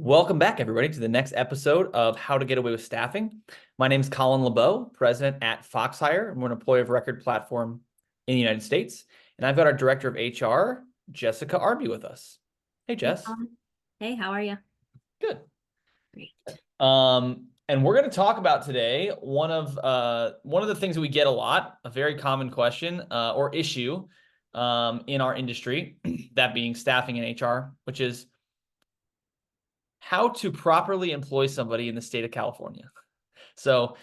Welcome back, everybody, to the next episode of How to Get Away with Staffing. My name is Colin LeBeau, president at Foxhire. We're an employee of record platform in the United States. And I've got our director of HR, Jessica Arby, with us. Hey, Jess. Hey, how are you? Good. Great. And we're going to talk about today one of the things that we get a lot, a very common question or issue in our industry, that being staffing and HR, which is how to properly employ somebody in the state of California. So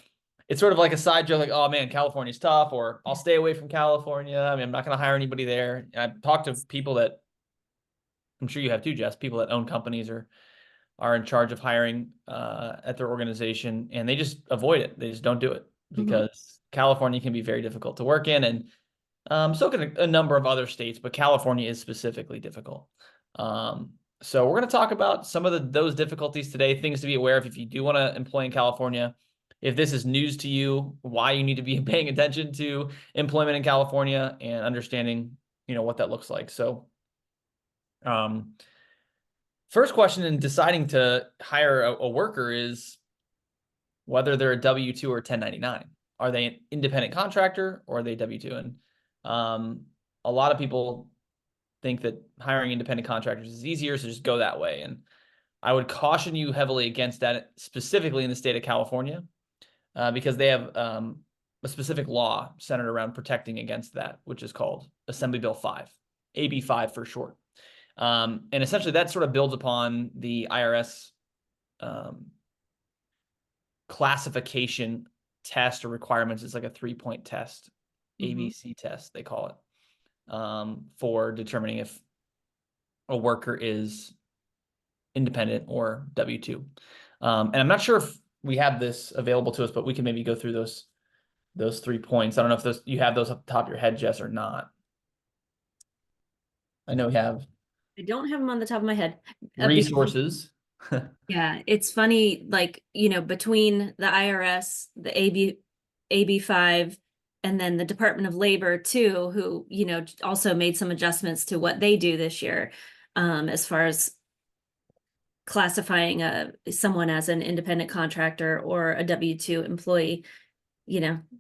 it's sort of like a side joke, like, oh man, California's tough, or I'll stay away from California. I mean, I'm not going to hire anybody there. And I've talked to people that, I'm sure you have too, Jess, people that own companies or are in charge of hiring at their organization, and they just avoid it. They just don't do it because California can be very difficult to work in, and so can a number of other states, but California is specifically difficult. So we're going to talk about some of those difficulties today, things to be aware of if you do want to employ in California. If this is news to you, why you need to be paying attention to employment in California and understanding, what that looks like. So, first question in deciding to hire a worker is whether they're a W-2 or 1099. Are they an independent contractor or are they W-2? And a lot of people think that hiring independent contractors is easier, so just go that way. And I would caution you heavily against that, specifically in the state of California, because they have a specific law centered around protecting against that, which is called Assembly Bill 5, AB 5 for short. And essentially that sort of builds upon the IRS classification test or requirements. It's like a 3-point test, ABC test, they call it. For determining if a worker is independent or W-2. And I'm not sure if we have this available to us, but we can maybe go through those 3 points. I don't know if you have those off the top of your head, Jess, or not. I know we have. I don't have them on the top of my head. Resources. Yeah, it's funny, like, between the IRS, the AB 5, and then the Department of Labor too, who, also made some adjustments to what they do this year, as far as classifying someone as an independent contractor or a W-2 employee.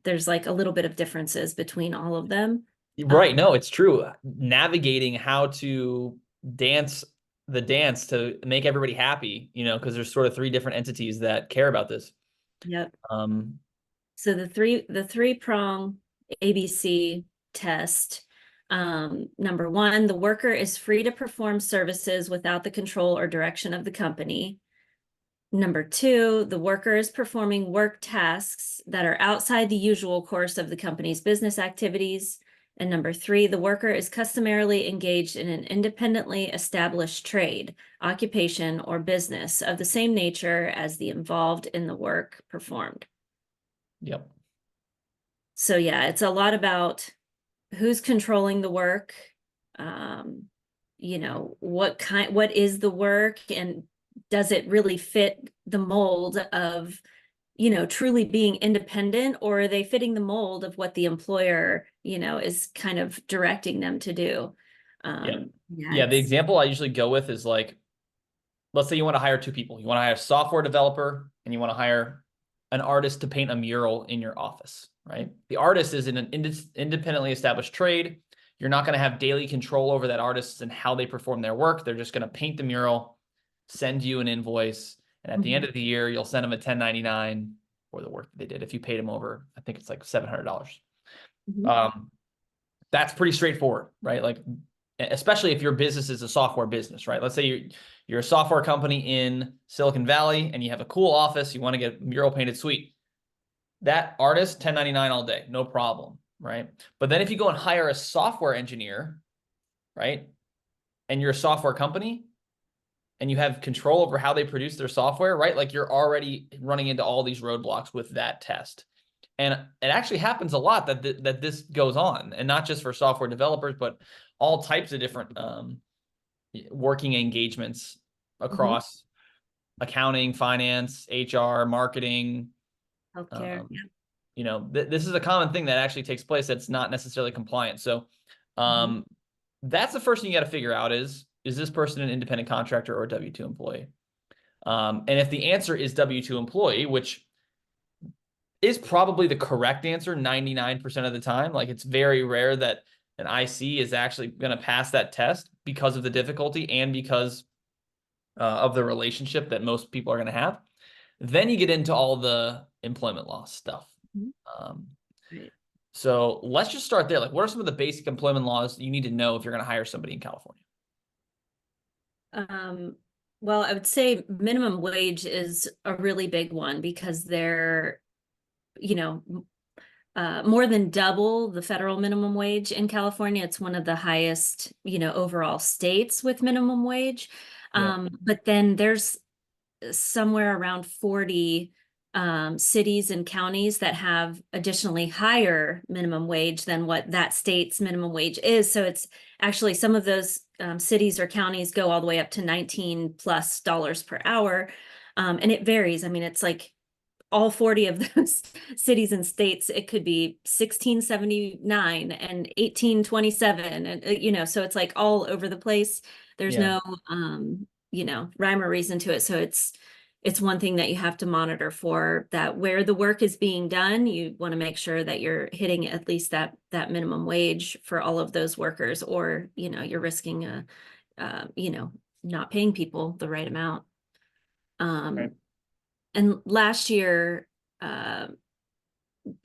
There's like a little bit of differences between all of them. Right. No, it's true. Navigating how to dance the dance to make everybody happy, because there's sort of 3 different entities that care about this. Yep. So the three prong ABC test. Number 1, the worker is free to perform services without the control or direction of the company. Number 2, the worker is performing work tasks that are outside the usual course of the company's business activities. And number 3, the worker is customarily engaged in an independently established trade, occupation, or business of the same nature as the involved in the work performed. Yep. So yeah, it's a lot about who's controlling the work, what is the work, and does it really fit the mold of, truly being independent, or are they fitting the mold of what the employer, is kind of directing them to do? Yeah, the example I usually go with is like, let's say you want to hire 2 people. You want to hire a software developer and you want to hire an artist to paint a mural in your office, right? The artist is in an independently established trade. You're not going to have daily control over that artist and how they perform their work. They're just going to paint the mural, send you an invoice, and at the end of the year, you'll send them a 1099 for the work that they did. If you paid them over, I think it's like $700. That's pretty straightforward, right? Like, especially if your business is a software business, right? Let's say you're a software company in Silicon Valley and you have a cool office, you want to get mural painted, sweet. That artist, 1099 all day, no problem, right? But then if you go and hire a software engineer, right, and you're a software company and you have control over how they produce their software, right, like you're already running into all these roadblocks with that test. And it actually happens a lot that this goes on, and not just for software developers, but all types of different working engagements across accounting, finance, HR, marketing, healthcare. This is a common thing that actually takes place that's not necessarily compliant. So that's the first thing you got to figure out is this person an independent contractor or a W-2 employee? And if the answer is W-2 employee, which is probably the correct answer 99% of the time, like it's very rare that an IC is actually going to pass that test because of the difficulty and because of the relationship that most people are going to have. Then you get into all the employment law stuff. Right. So let's just start there. Like, what are some of the basic employment laws you need to know if you're going to hire somebody in California? Well, I would say minimum wage is a really big one because they're, you know, more than double the federal minimum wage in California. It's one of the highest, overall states with minimum wage. Yeah. But then there's somewhere around 40 cities and counties that have additionally higher minimum wage than what that state's minimum wage is. So it's actually some of those cities or counties go all the way up to $19+ per hour. And it varies. I mean, it's like all 40 of those cities and states, it could be 1679 and 1827. And, so it's like all over the place. There's Yeah. no, rhyme or reason to it. So it's one thing that you have to monitor for, that where the work is being done, you want to make sure that you're hitting at least that minimum wage for all of those workers, or, you're risking not paying people the right amount. Right. And last year,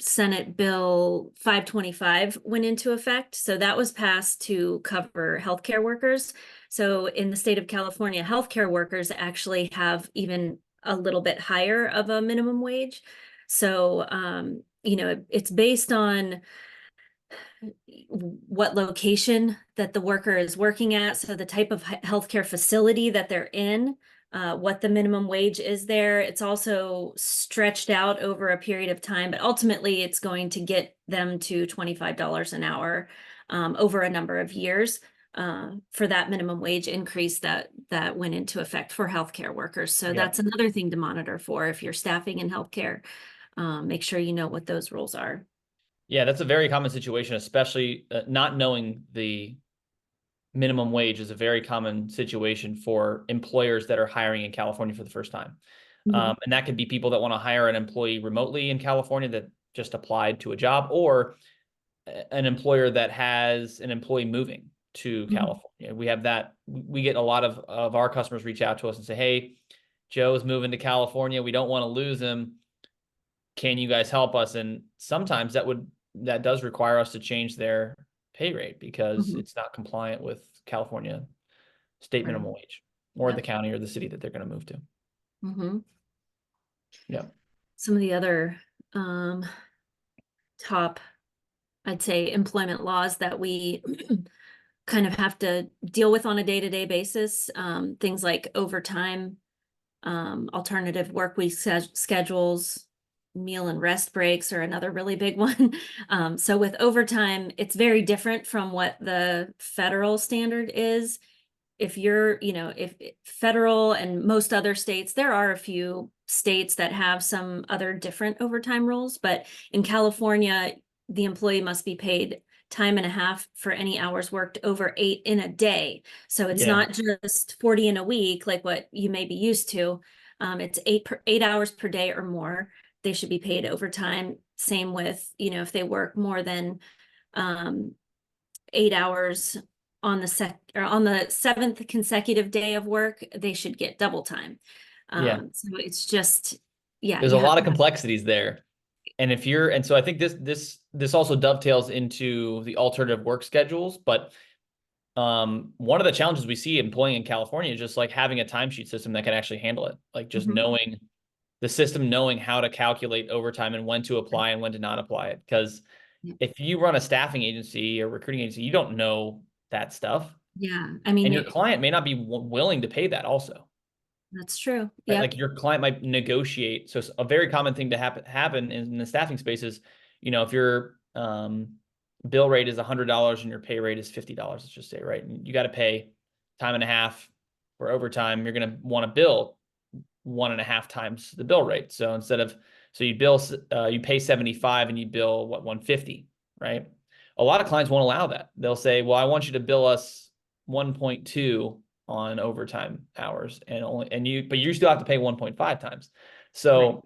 Senate Bill 525 went into effect. So that was passed to cover healthcare workers. So in the state of California, healthcare workers actually have even a little bit higher of a minimum wage. So, it's based on what location that the worker is working at. So the type of healthcare facility that they're in, what the minimum wage is there. It's also stretched out over a period of time, but ultimately it's going to get them to $25 an hour over a number of years for that minimum wage increase that went into effect for healthcare workers. So Yeah. that's another thing to monitor for if you're staffing in healthcare. Make sure you know what those rules are. Yeah, that's a very common situation, especially not knowing the minimum wage is a very common situation for employers that are hiring in California for the first time. Mhm. And that could be people that want to hire an employee remotely in California that just applied to a job, or an employer that has an employee moving to Mhm. California. We have that. We get a lot of our customers reach out to us and say, hey, Joe's moving to California. We don't want to lose him. Can you guys help us? And sometimes that does require us to change their pay rate because Mhm. it's not compliant with California state Right. minimum wage or the Yep. county or the city that they're going to move to. hmm Yeah. Some of the other um, top, I'd say, employment laws that we kind of have to deal with on a day-to-day basis, things like overtime, alternative work week schedules, meal and rest breaks are another really big one. So with overtime, it's very different from what the federal standard is. If you're, if federal and most other states, there are a few states that have some other different overtime rules, but in California, the employee must be paid time and a half for any hours worked over 8 in a day. So it's Yeah. not just 40 in a week, like what you may be used to. It's 8 hours per day or more. They should be paid overtime. Same with, if they work more than, um, 8 hours on the seventh consecutive day of work, they should get double time. Yeah. So it's just, yeah, There's you a have lot to of have. complexities there. And so I think this also dovetails into the alternative work schedules, but one of the challenges we see employing in California is just like having a timesheet system that can actually handle it. Like just Mhm. knowing the system, knowing how to calculate overtime and when to apply and when to not apply it. Because Yeah. if you run a staffing agency or recruiting agency, you don't know that stuff. Yeah, I And mean, your client may not be willing to pay that also. that's true. Right? Yep. Like your client might negotiate. So a very common thing to happen in the staffing space is, if your bill rate is $100 and your pay rate is $50, let's just say, right? And you got to pay time and a half for overtime. You're going to want to bill 1.5 times the bill rate. So you pay 75 and you bill 150, right? A lot of clients won't allow that. They'll say, well, I want you to bill us 1.2 on overtime hours, and you still have to pay 1.5 times. Right. So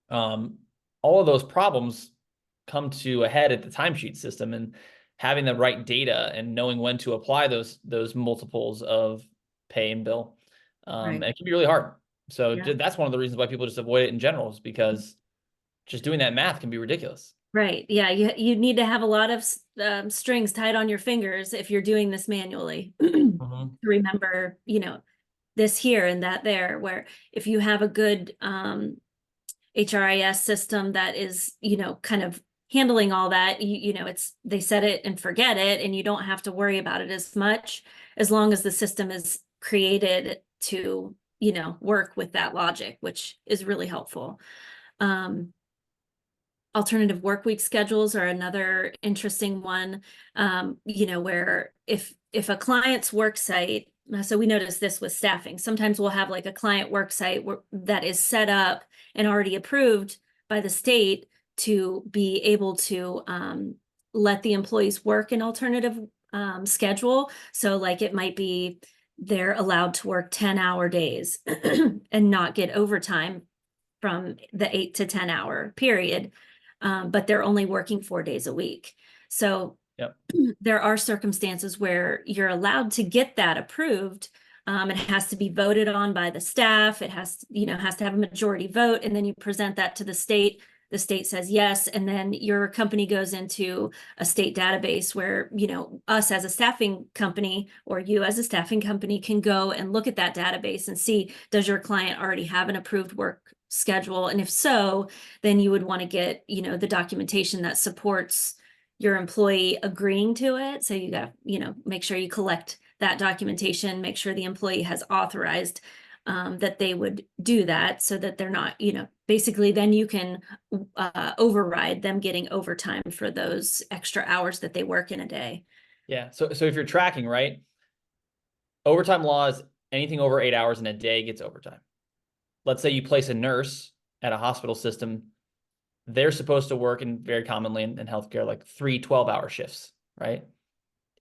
all of those problems come to a head at the timesheet system, and having the right data and knowing when to apply those multiples of pay and bill. And Right. it can be really hard. So Yeah. that's one of the reasons why people just avoid it in general, is because just doing that math can be ridiculous. Right. Yeah. You need to have a lot of strings tied on your fingers if you're doing this manually to Mhm. remember, this here and that there, where if you have a good HRIS system that is, kind of handling all that, they set it and forget it, and you don't have to worry about it as much, as long as the system is created to, work with that logic, which is really helpful. Alternative work week schedules are another interesting one, where if a client's work site, so we notice this with staffing, sometimes we'll have like a client work site that is set up and already approved by the state to be able to let the employees work an alternative schedule. So like it might be they're allowed to work 10-hour days and not get overtime from the 8 to 10-hour period, but they're only working 4 days a week. So Yep. there are circumstances where you're allowed to get that approved. It has to be voted on by the staff. It has to have a majority vote, and then you present that to the state. The state says yes, and then your company goes into a state database where, us as a staffing company or you as a staffing company can go and look at that database and see, does your client already have an approved work schedule? And if so, then you would want to get, the documentation that supports your employee agreeing to it. So you got to, make sure you collect that documentation, make sure the employee has authorized that they would do that, so that they're not, basically then you can override them getting overtime for those extra hours that they work in a day. Yeah. So if you're tracking, right, overtime laws, anything over 8 hours in a day gets overtime. Let's say you place a nurse at a hospital system, they're supposed to work, in very commonly in healthcare, like 3 12-hour shifts, right?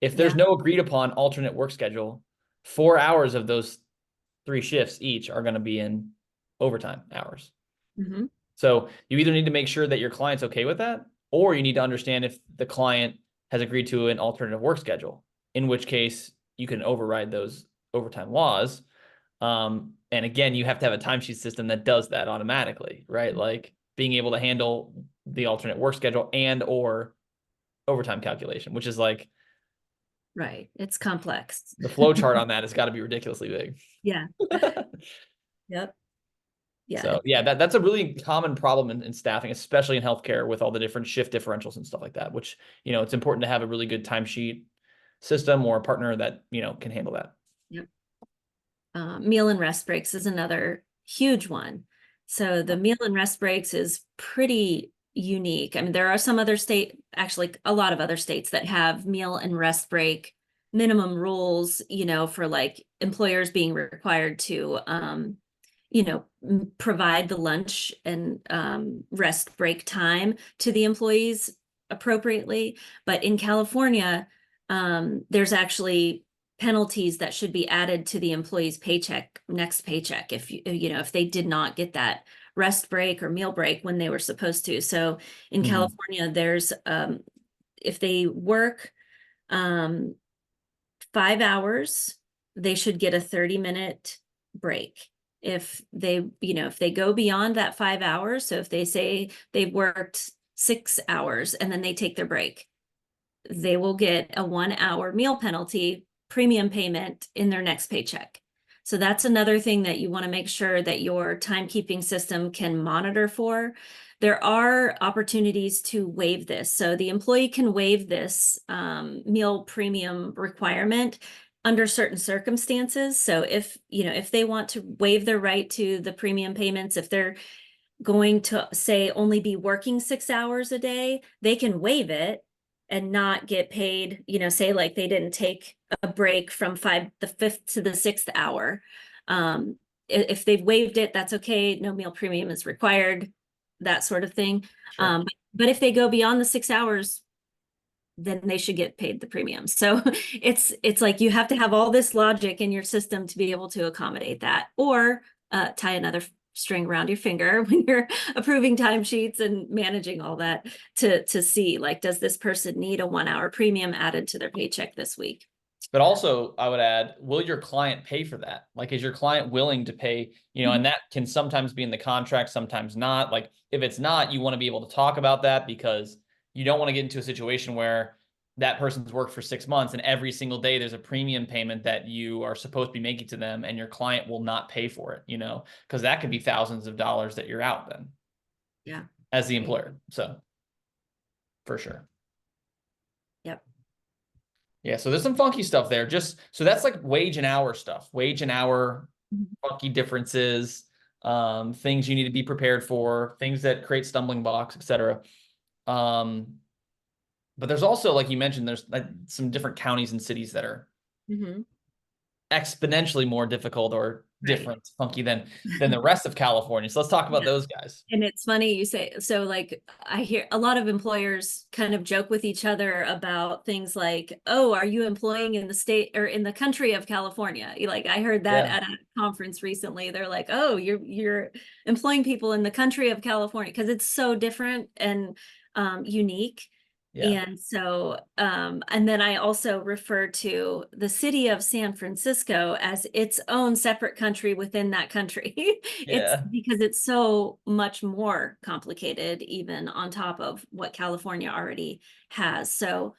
If there's no agreed upon alternate work schedule, 4 hours of those 3 shifts each are going to be in overtime hours. Mm-hmm. So you either need to make sure that your client's okay with that, or you need to understand if the client has agreed to an alternative work schedule, in which case you can override those overtime laws. And again, you have to have a timesheet system that does that automatically, right? Like being able to handle the alternate work schedule and or overtime calculation, which is like, Right. It's complex. the flow chart on that has got to be ridiculously big. Yeah. Yep. Yeah. So yeah, that's a really common problem in staffing, especially in healthcare, with all the different shift differentials and stuff like that, which, it's important to have a really good timesheet system or a partner that, can handle that. Yep. Meal and rest breaks is another huge one. So the meal and rest breaks is pretty unique. I mean, there are some other actually a lot of other states that have meal and rest break minimum rules, for like employers being required to, provide the lunch and rest break time to the employees appropriately. But in California, there's actually penalties that should be added to the employee's next paycheck, if they did not get that rest break or meal break when they were supposed to. So in California, there's if they work 5 hours, they should get a 30-minute break. If they go beyond that 5 hours, so if they say they've worked 6 hours and then they take their break, they will get a 1-hour meal penalty premium payment in their next paycheck. So that's another thing that you want to make sure that your timekeeping system can monitor for. There are opportunities to waive this. So the employee can waive this meal premium requirement under certain circumstances. So if they want to waive their right to the premium payments, if they're going to say only be working 6 hours a day, they can waive it and not get paid, say like they didn't take a break from the 5th to the 6th hour. If they've waived it, that's okay. No meal premium is required, that sort of thing. Sure. But if they go beyond the 6 hours, then they should get paid the premium. So it's like you have to have all this logic in your system to be able to accommodate that, or tie another string around your finger when you're approving timesheets and managing all that to see, like, does this person need a 1 hour premium added to their paycheck this week? But also, I would add, will your client pay for that? Like, is your client willing to pay, and that can sometimes be in the contract, sometimes not. Like, if it's not, you want to be able to talk about that, because you don't want to get into a situation where that person's worked for 6 months and every single day there's a premium payment that you are supposed to be making to them and your client will not pay for it, because that could be thousands of dollars that you're out then. Yeah. As the employer. So, for sure. Yep. Yeah, so there's some funky stuff there. So that's like wage and hour stuff. Wage and hour, funky differences, things you need to be prepared for, things that create stumbling blocks, etc. But there's also, like you mentioned, there's like some different counties and cities that are exponentially more difficult or different, funky than the rest of California. So let's talk about those guys. And it's funny you say, so like I hear a lot of employers kind of joke with each other about things like, oh, are you employing in the state or in the country of California? Like I heard that at a conference recently. They're like, oh, you're employing people in the country of California, because it's so different and unique. Yeah. And so, and then I also refer to the city of San Francisco as its own separate country within that country. It's because it's so much more complicated, even on top of what California already has. So,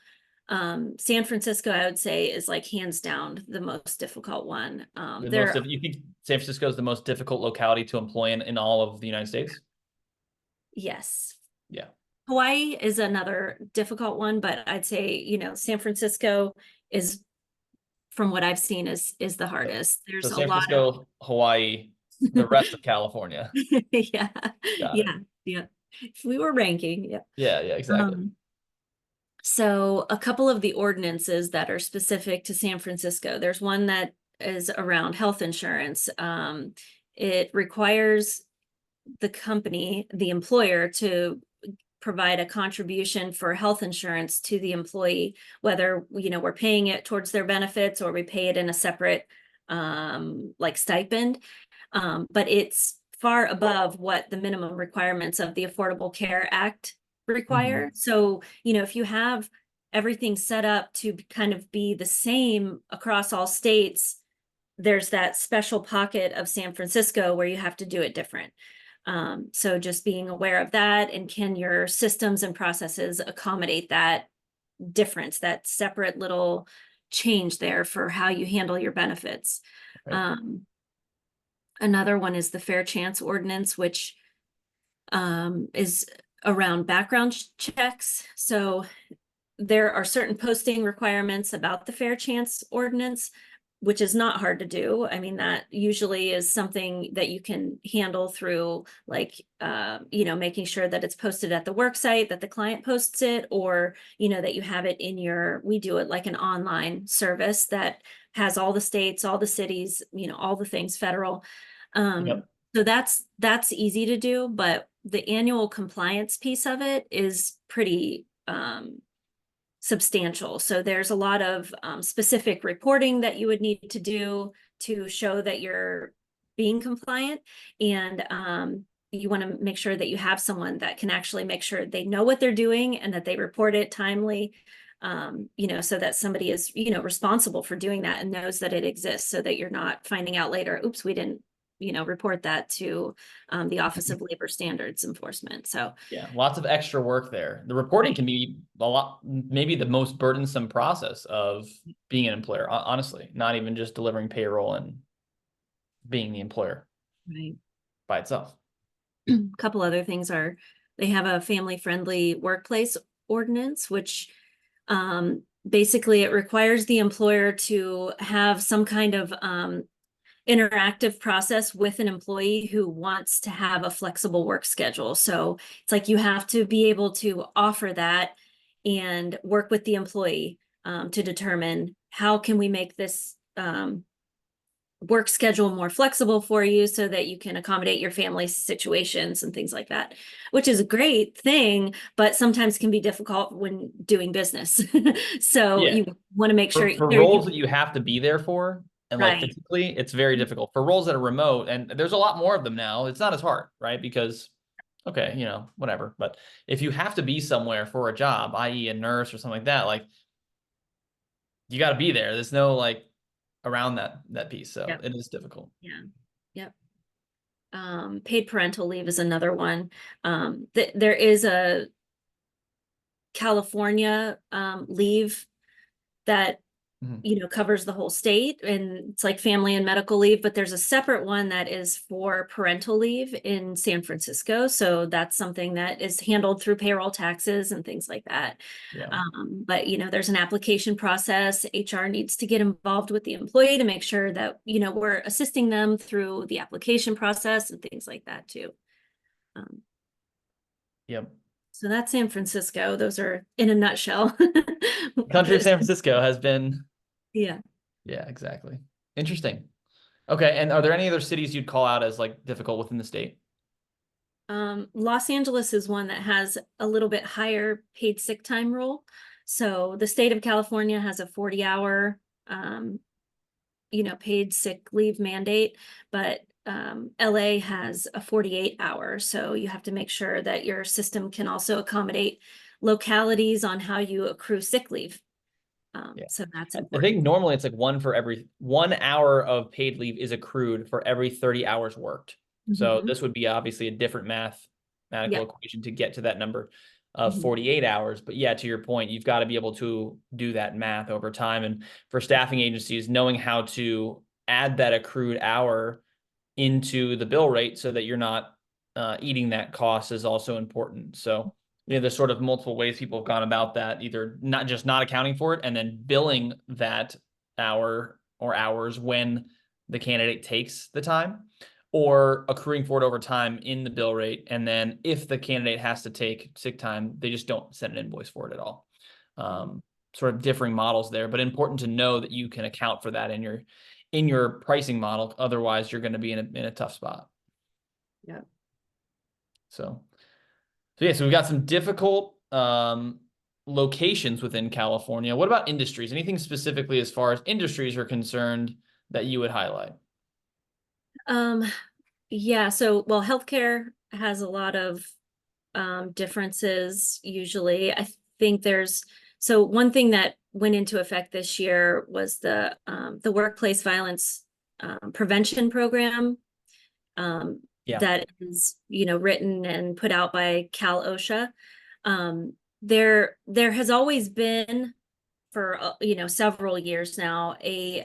San Francisco, I would say, is like hands down the most difficult one. You think San Francisco is the most difficult locality to employ in all of the United States? Yes. Yeah. Hawaii is another difficult one, but I'd say, San Francisco is, from what I've seen, is the hardest. There's so San Francisco, Hawaii, the rest of California. Yeah. If we were ranking, Yeah, exactly. So a couple of the ordinances that are specific to San Francisco, there's one that is around health insurance. It requires the company, the employer, to provide a contribution for health insurance to the employee, whether we're paying it towards their benefits or we pay it in a separate like stipend, but it's far above what the minimum requirements of the Affordable Care Act require. So if you have everything set up to kind of be the same across all states, there's that special pocket of San Francisco where you have to do it different. So just being aware of that, and can your systems and processes accommodate that difference, that separate little change there for how you handle your benefits. Right. Another one is the Fair Chance Ordinance, which is around background checks. So there are certain posting requirements about the Fair Chance Ordinance, which is not hard to do. I mean, that usually is something that you can handle through, like, making sure that it's posted at the work site, that the client posts it, or, that you have it in we do it like an online service that has all the states, all the cities, all the things federal. So that's easy to do, but the annual compliance piece of it is pretty, substantial. So there's a lot of specific reporting that you would need to do to show that you're being compliant. And you want to make sure that you have someone that can actually make sure they know what they're doing and that they report it timely, so that somebody is, responsible for doing that and knows that it exists, so that you're not finding out later, oops, we didn't report that to the Office of Labor Standards Enforcement. So yeah, lots of extra work there. The reporting can be a lot, maybe the most burdensome process of being an employer, honestly, not even just delivering payroll and being the employer by itself. A couple other things are, they have a family-friendly workplace ordinance, which basically it requires the employer to have some kind of interactive process with an employee who wants to have a flexible work schedule. So it's like you have to be able to offer that and work with the employee to determine how can we make this work schedule more flexible for you so that you can accommodate your family situations and things like that, which is a great thing, but sometimes can be difficult when doing business. So Yeah. you want to make sure For there roles you, that you have to be there for, and like right. physically, it's very difficult. For roles that are remote, and there's a lot more of them now, it's not as hard, right? Because, okay, whatever. But if you have to be somewhere for a job, i.e. a nurse or something like that, like you got to be there. There's no like around that piece. So Yep. it is difficult. Yeah. Yep. Paid parental leave is another one. There is a California leave that Mhm. covers the whole state, and it's like family and medical leave, but there's a separate one that is for parental leave in San Francisco. So that's something that is handled through payroll taxes and things like that. Yeah. But there's an application process. HR needs to get involved with the employee to make sure that, we're assisting them through the application process and things like that too. Um, Yep. so that's San Francisco. Those are in a nutshell. Country of San Francisco has been. Yeah. Yeah, exactly. Interesting. Okay. And are there any other cities you'd call out as like difficult within the state? Los Angeles is one that has a little bit higher paid sick time rule. So the state of California has a 40-hour, paid sick leave mandate, but LA has a 48-hour. So you have to make sure that your system can also accommodate localities on how you accrue sick leave. Yeah. So that's I think important. normally it's like 1 hour of paid leave is accrued for every 30 hours worked. So Mhm. this would be obviously a different mathematical Yeah. equation to get to that number of Mhm. 48 hours. But yeah, to your point, you've got to be able to do that math over time. And for staffing agencies, knowing how to add that accrued hour into the bill rate so that you're not eating that cost is also important. So there's sort of multiple ways people have gone about that, either not accounting for it and then billing that hour or hours when the candidate takes the time, or accruing for it over time in the bill rate. And then if the candidate has to take sick time, they just don't send an invoice for it at all. Sort of differing models there, but important to know that you can account for that in your pricing model. Otherwise, you're going to be in a tough spot. Yeah. So yeah, so we've got some difficult locations within California. What about industries? Anything specifically as far as industries are concerned that you would highlight? Um, yeah, so well, healthcare has a lot of differences usually. I think so one thing that went into effect this year was the workplace violence prevention program Yeah. that is, written and put out by Cal OSHA. There has always been for several years now a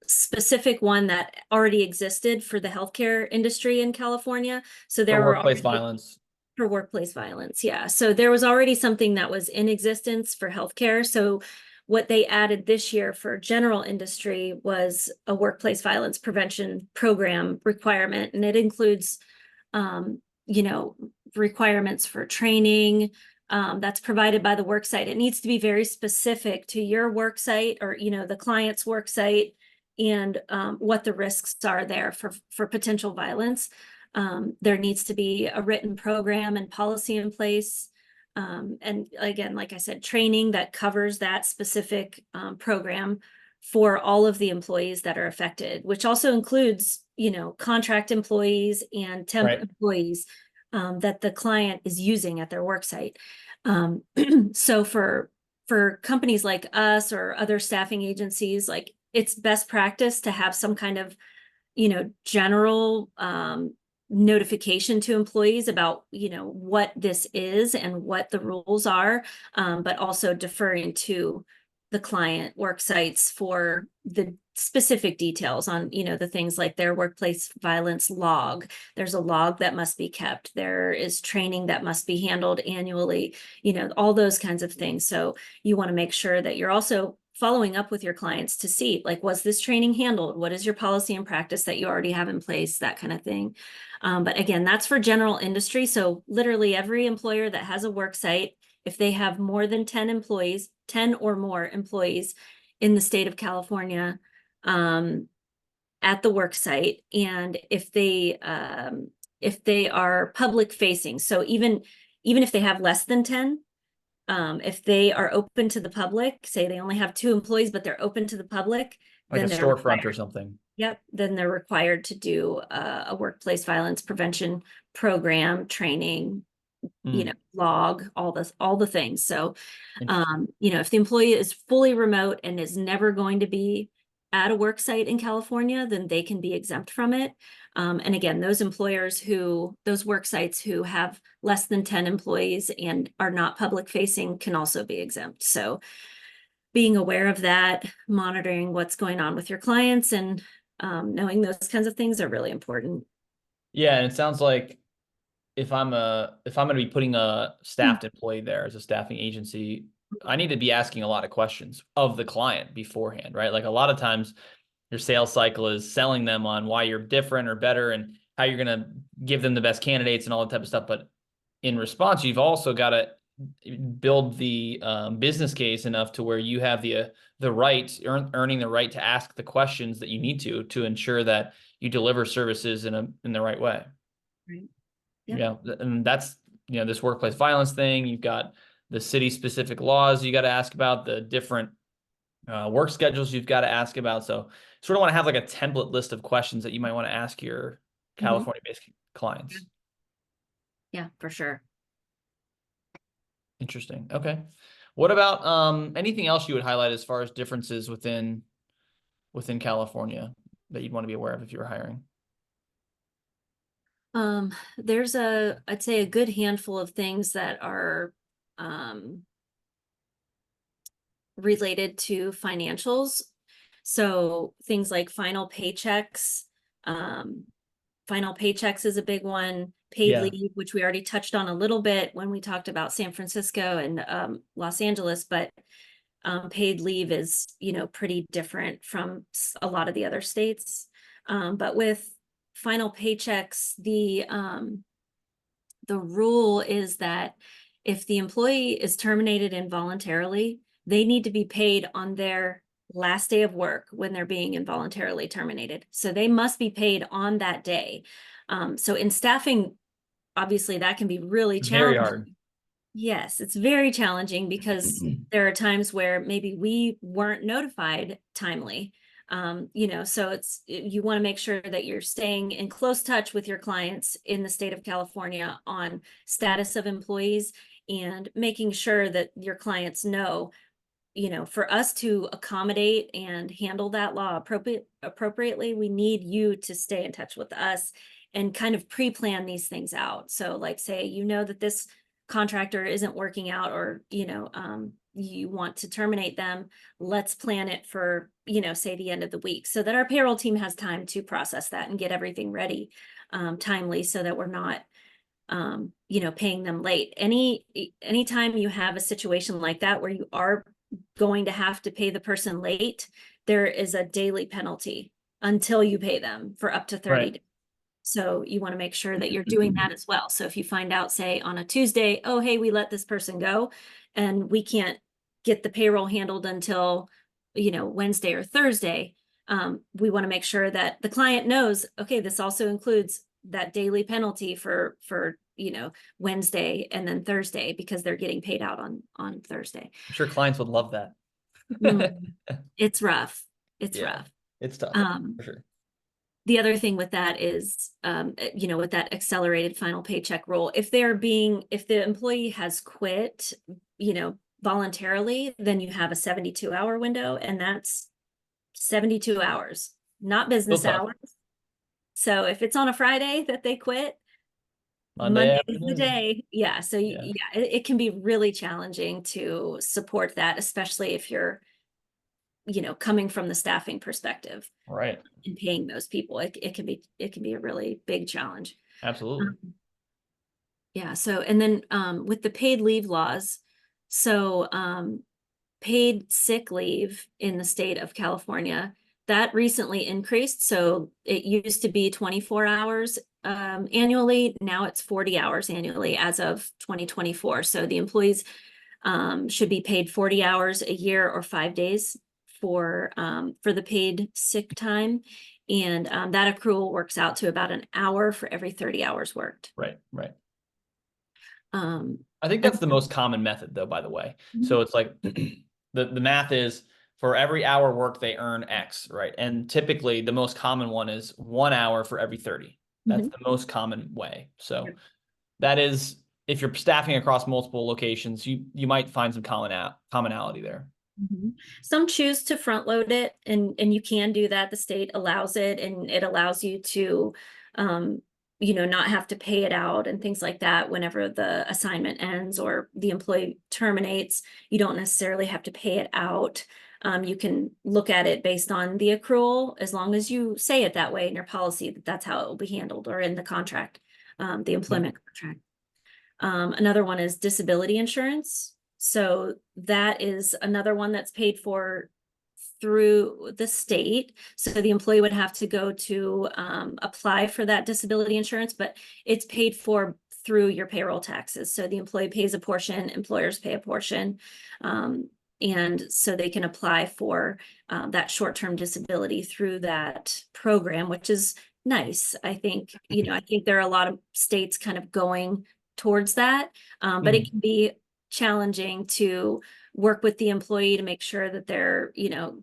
specific one that already existed for the healthcare industry in California. So For there were workplace already violence. for workplace violence. Yeah. So there was already something that was in existence for healthcare. So what they added this year for general industry was a workplace violence prevention program requirement. And it includes, um, you know, requirements for training, that's provided by the work site. It needs to be very specific to your work site or, the client's work site and what the risks are there for potential violence. There needs to be a written program and policy in place. And again, like I said, training that covers that specific program for all of the employees that are affected, which also includes, contract employees and temp Right. employees that the client is using at their work site. So for companies like us or other staffing agencies, like it's best practice to have some kind of, general notification to employees about, what this is and what the rules are, but also deferring to the client work sites for the specific details on, the things like their workplace violence log. There's a log that must be kept. There is training that must be handled annually, all those kinds of things. So you want to make sure that you're also following up with your clients to see, like, was this training handled? What is your policy and practice that you already have in place? That kind of thing. But again, that's for general industry. So literally every employer that has a work site, if they have more than 10 employees, 10 or more employees in the state of California, at the work site, and if they are public facing, so even if they have less than 10, if they are open to the public, say they only have 2 employees, but they're open to the public, Like a then they're storefront or required. something. Yep, then they're required to do a workplace violence prevention program, training, log, all the things. So, Interesting. if the employee is fully remote and is never going to be at a work site in California, then they can be exempt from it. And again, those work sites who have less than 10 employees and are not public facing can also be exempt. So being aware of that, monitoring what's going on with your clients, and knowing those kinds of things are really important. Yeah, and it sounds like if I'm going to be putting a staffed employee there as a staffing agency, I need to be asking a lot of questions of the client beforehand, right? Like a lot of times your sales cycle is selling them on why you're different or better and how you're going to give them the best candidates and all that type of stuff. But in response, you've also got to build the business case enough to where you have the right, earning the right to ask the questions that you need to ensure that you deliver services in the right way. Right. Yeah. And that's, this workplace violence thing. You've got the city specific laws you got to ask about, the different work schedules you've got to ask about. So sort of want to have like a template list of questions that you might want to ask your California-based clients. Yeah, for sure. Interesting. Okay. What about anything else you would highlight as far as differences within California that you'd want to be aware of if you were hiring? There's I'd say a good handful of things that are related to financials. So things like final paychecks. Final paychecks is a big one. Paid leave, which we already touched on a little bit when we talked about San Francisco and Los Angeles, but paid leave is, pretty different from a lot of the other states. But with final paychecks, the rule is that if the employee is terminated involuntarily, they need to be paid on their last day of work when they're being involuntarily terminated. So they must be paid on that day. So in staffing, obviously that can be really challenging. Very hard. Yes, it's very challenging because there are times where maybe we weren't notified timely. So you want to make sure that you're staying in close touch with your clients in the state of California on status of employees and making sure that your clients know, for us to accommodate and handle that law appropriately, we need you to stay in touch with us and kind of pre-plan these things out. So like say, that this contractor isn't working out, or, you want to terminate them, let's plan it for, say the end of the week, so that our payroll team has time to process that and get everything ready timely, so that we're not paying them late. Anytime you have a situation like that where you are going to have to pay the person late, there is a daily penalty until you pay them for up to 30 days. So you want to make sure that you're doing that as well. So if you find out, say on a Tuesday, oh, hey, we let this person go and we can't get the payroll handled until, Wednesday or Thursday, we want to make sure that the client knows, okay, this also includes that daily penalty for Wednesday and then Thursday, because they're getting paid out on Thursday. I'm sure clients would love that. It's rough. It's rough. It's tough, for sure. The other thing with that is, with that accelerated final paycheck rule, if the employee has quit, voluntarily, then you have a 72-hour window, and that's 72 hours, not business hours. So if it's on a Friday that they quit, Monday is the day. Yeah. So it can be really challenging to support that, especially if you're, coming from the staffing perspective, right, and paying those people. It can be a really big challenge. Absolutely. Yeah. So, and then with the paid leave laws, so paid sick leave in the state of California, that recently increased. So it used to be 24 hours annually. Now it's 40 hours annually as of 2024. So the employees should be paid 40 hours a year or 5 days for the paid sick time. And that accrual works out to about an hour for every 30 hours worked. Right, right. Um, I think that's the most common method, though, by the way. So it's like the math is for every hour work, they earn X, right? And typically the most common one is 1 hour for every 30. That's the most common way. So that is, if you're staffing across multiple locations, you might find some commonality there. Some choose to front load it, and you can do that. The state allows it, and it allows you to, not have to pay it out and things like that whenever the assignment ends or the employee terminates. You don't necessarily have to pay it out. You can look at it based on the accrual, as long as you say it that way in your policy, that that's how it will be handled, or in the contract, the employment contract. Another one is disability insurance. So that is another one that's paid for through the state. So the employee would have to go to apply for that disability insurance, but it's paid for through your payroll taxes. So the employee pays a portion, employers pay a portion. And so they can apply for that short-term disability through that program, which is nice. I think, I think there are a lot of states kind of going towards that, but it can be challenging to work with the employee to make sure that they're,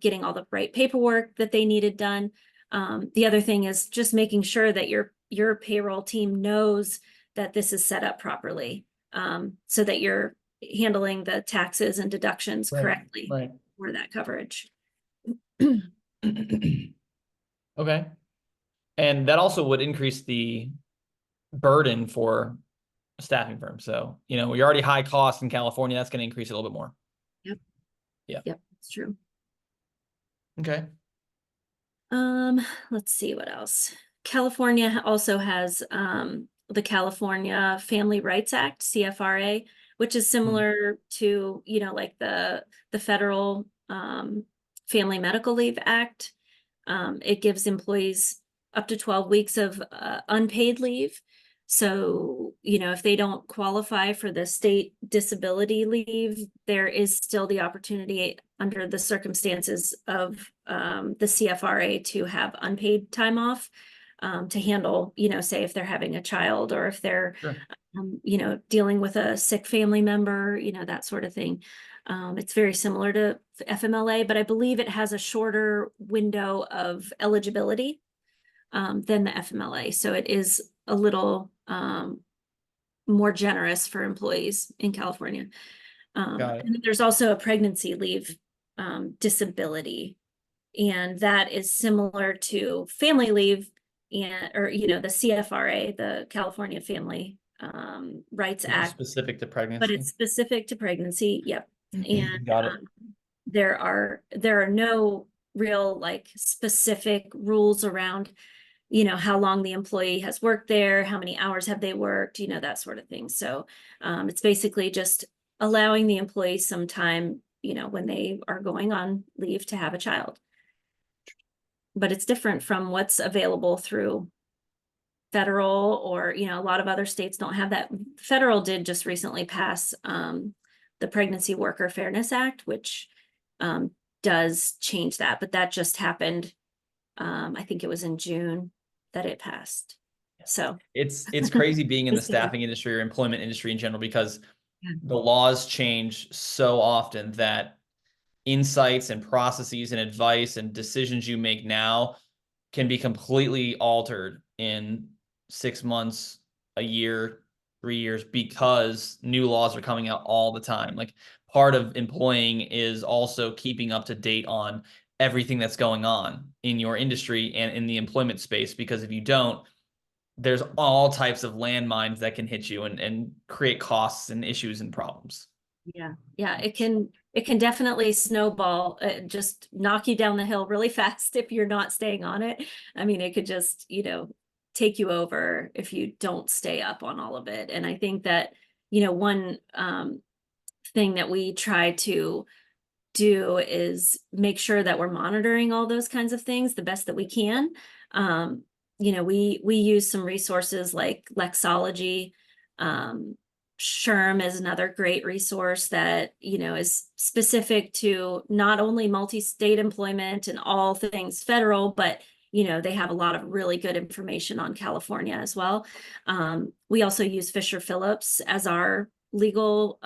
getting all the right paperwork that they needed done. The other thing is just making sure that your payroll team knows that this is set up properly, so that you're handling the taxes and deductions correctly for that coverage. Okay. And that also would increase the burden for a staffing firm. So, you're already high cost in California. That's going to increase it a little bit more. Yep. Yeah. Yep, that's true. Okay. Let's see what else. California also has the California Family Rights Act, CFRA, which is similar to, like the federal Family Medical Leave Act. It gives employees up to 12 weeks of unpaid leave. So, if they don't qualify for the state disability leave, there is still the opportunity under the circumstances of the CFRA to have unpaid time off to handle, say if they're having a child, or if they're, dealing with a sick family member, that sort of thing. It's very similar to FMLA, but I believe it has a shorter window of eligibility than the FMLA. So it is a little more generous for employees in California. And there's also a pregnancy leave disability, and that is similar to family leave or the CFRA, the California Family Rights Act. Specific to pregnancy. But it's specific to pregnancy. Yep. And Got it. there are no real specific rules around how long the employee has worked there, how many hours have they worked, that sort of thing. So it's basically just allowing the employee some time, when they are going on leave to have a child. But it's different from what's available through federal, or, a lot of other states don't have that. Federal did just recently pass the Pregnancy Worker Fairness Act, which does change that, but that just happened. I think it was in June that it passed. So it's crazy being in the staffing industry or employment industry in general, because the laws change so often that insights and processes and advice and decisions you make now can be completely altered in 6 months, a year, 3 years, because new laws are coming out all the time. Like, part of employing is also keeping up to date on everything that's going on in your industry and in the employment space, because if you don't, there's all types of landmines that can hit you and create costs and issues and problems. Yeah, it can definitely snowball, just knock you down the hill really fast if you're not staying on it. I mean, it could just, take you over if you don't stay up on all of it. And I think that, one thing that we try to do is make sure that we're monitoring all those kinds of things the best that we can. We use some resources like Lexology. SHRM is another great resource that, is specific to not only multi-state employment and all things federal, but you know, they have a lot of really good information on California as well. We also use Fisher Phillips as our legal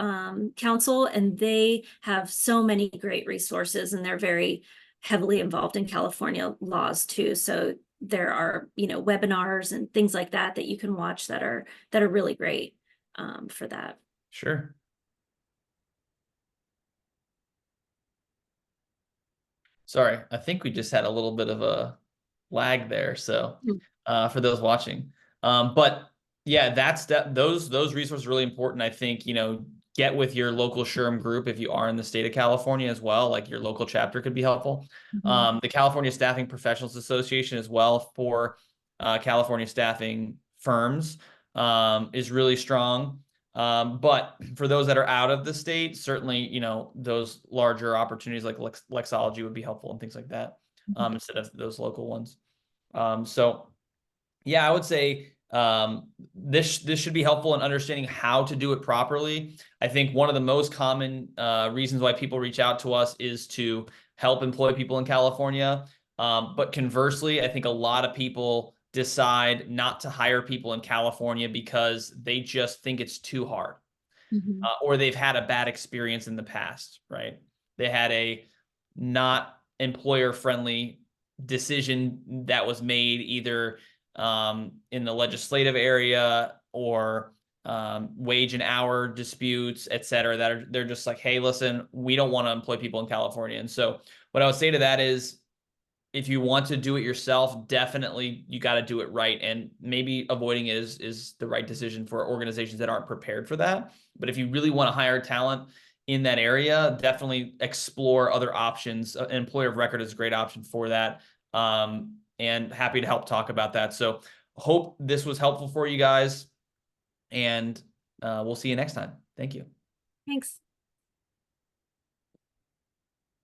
counsel, and they have so many great resources, and they're very heavily involved in California laws too. So there are, you know, webinars and things like that that you can watch that are really great for that. Sure. Sorry, I think we just had a little bit of a lag there. So for those watching, but yeah, those resources are really important. I think, you know, get with your local SHRM group if you are in the state of California as well. Like your local chapter could be helpful. The California Staffing Professionals Association as well for California staffing firms is really strong. But for those that are out of the state, certainly, you know, those larger opportunities like Lexology would be helpful and things like that, instead of those local ones. So yeah, I would say this should be helpful in understanding how to do it properly. I think one of the most common reasons why people reach out to us is to help employ people in California. But conversely, I think a lot of people decide not to hire people in California because they just think it's too hard, or they've had a bad experience in the past, right? They had a not employer-friendly decision that was made either in the legislative area or wage and hour disputes, et cetera, that they're just like, hey, listen, we don't want to employ people in California. And so what I would say to that is, if you want to do it yourself, definitely you got to do it right. And maybe avoiding it is the right decision for organizations that aren't prepared for that. But if you really want to hire talent in that area, definitely explore other options. An employer of record is a great option for that. And happy to help talk about that. So hope this was helpful for you guys. And we'll see you next time. Thank you. Thanks.